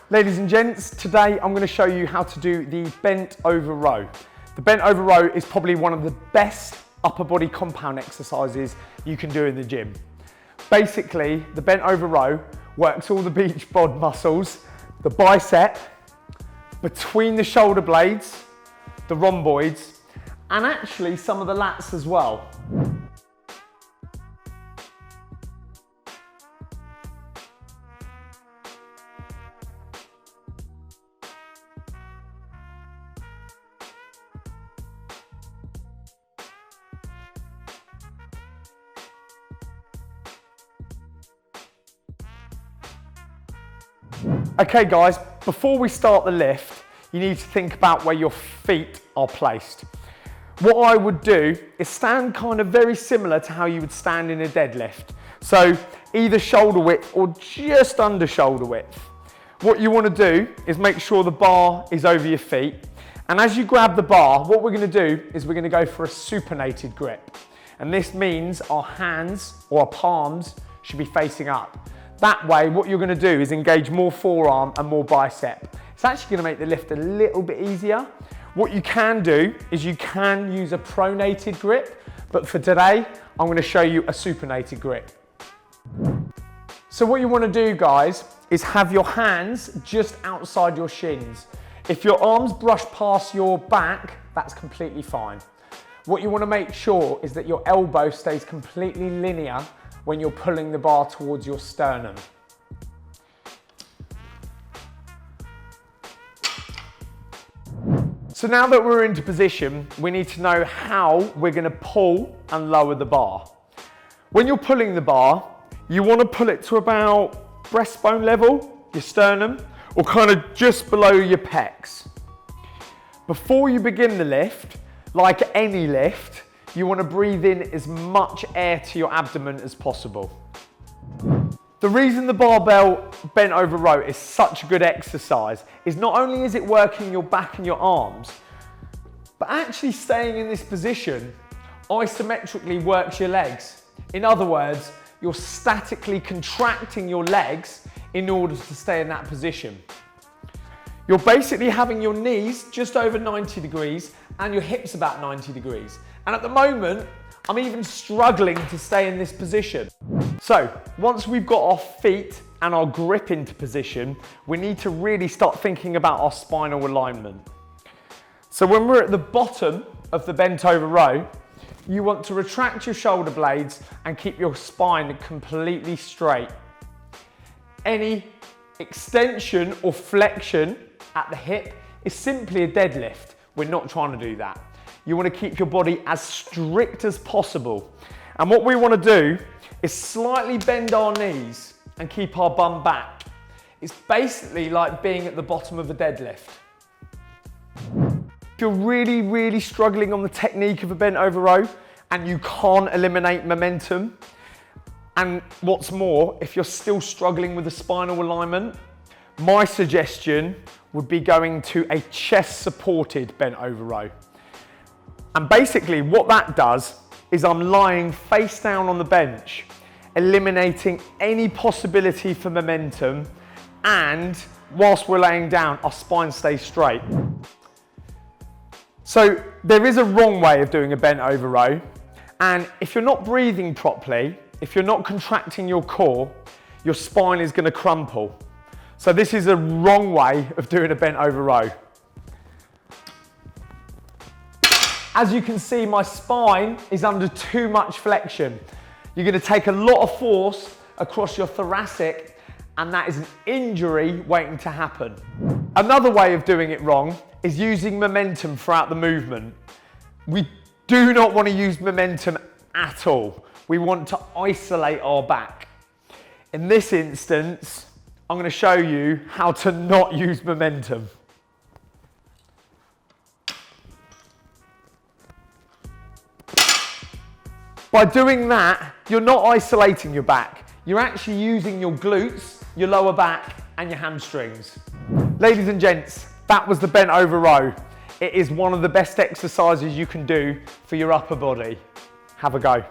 Ladies and gents, today I'm going to show you how to do the bent over row. The bent over row is probably one of the best upper body compound exercises you can do in the gym. Basically, the bent over row works all the beach bod muscles, the bicep, between the shoulder blades, the rhomboids, and actually some of the lats as well. Okay guys, before we start the lift, you need to think about where your feet are placed. What I would do is stand kind of very similar to how you would stand in a deadlift. So either shoulder width or just under shoulder width. What you want to do is make sure the bar is over your feet. And as you grab the bar, what we're going to do is we're going to go for a supinated grip. And this means our hands or our palms should be facing up. That way, what you're going to do is engage more forearm and more bicep. It's actually going to make the lift a little bit easier. What you can do is you can use a pronated grip, but for today, I'm going to show you a supinated grip. So what you want to do, guys, is have your hands just outside your shins. If your arms brush past your back, that's completely fine. What you want to make sure is that your elbow stays completely linear when you're pulling the bar towards your sternum. So now that we're into position, we need to know how we're going to pull and lower the bar. When you're pulling the bar, you want to pull it to about breastbone level, your sternum, or kind of just below your pecs. Before you begin the lift, like any lift, you want to breathe in as much air to your abdomen as possible. The reason the barbell bent over row is such a good exercise is not only is it working your back and your arms, but actually staying in this position isometrically works your legs. In other words, you're statically contracting your legs in order to stay in that position. You're basically having your knees just over 90 degrees and your hips about 90 degrees. And at the moment, I'm even struggling to stay in this position. So once we've got our feet and our grip into position, we need to really start thinking about our spinal alignment. So when we're at the bottom of the bent over row, you want to retract your shoulder blades and keep your spine completely straight. Any extension or flexion at the hip is simply a deadlift. We're not trying to do that. You want to keep your body as strict as possible. And what we want to do is slightly bend our knees and keep our bum back. It's basically like being at the bottom of a deadlift. If you're really struggling on the technique of a bent over row and you can't eliminate momentum, and what's more, if you're still struggling with the spinal alignment, my suggestion would be going to a chest supported bent over row. And basically what that does is I'm lying face down on the bench, eliminating any possibility for momentum, and whilst we're laying down, our spine stays straight. So there is a wrong way of doing a bent over row, and if you're not breathing properly, if you're not contracting your core, your spine is going to crumple. So this is a wrong way of doing a bent over row. As you can see, my spine is under too much flexion. You're going to take a lot of force across your thoracic, and that is an injury waiting to happen. Another way of doing it wrong is using momentum throughout the movement. We do not want to use momentum at all. We want to isolate our back. In this instance, I'm going to show you how to not use momentum. By doing that, you're not isolating your back. You're actually using your glutes, your lower back, and your hamstrings. Ladies and gents, that was the bent over row. It is one of the best exercises you can do for your upper body. Have a go.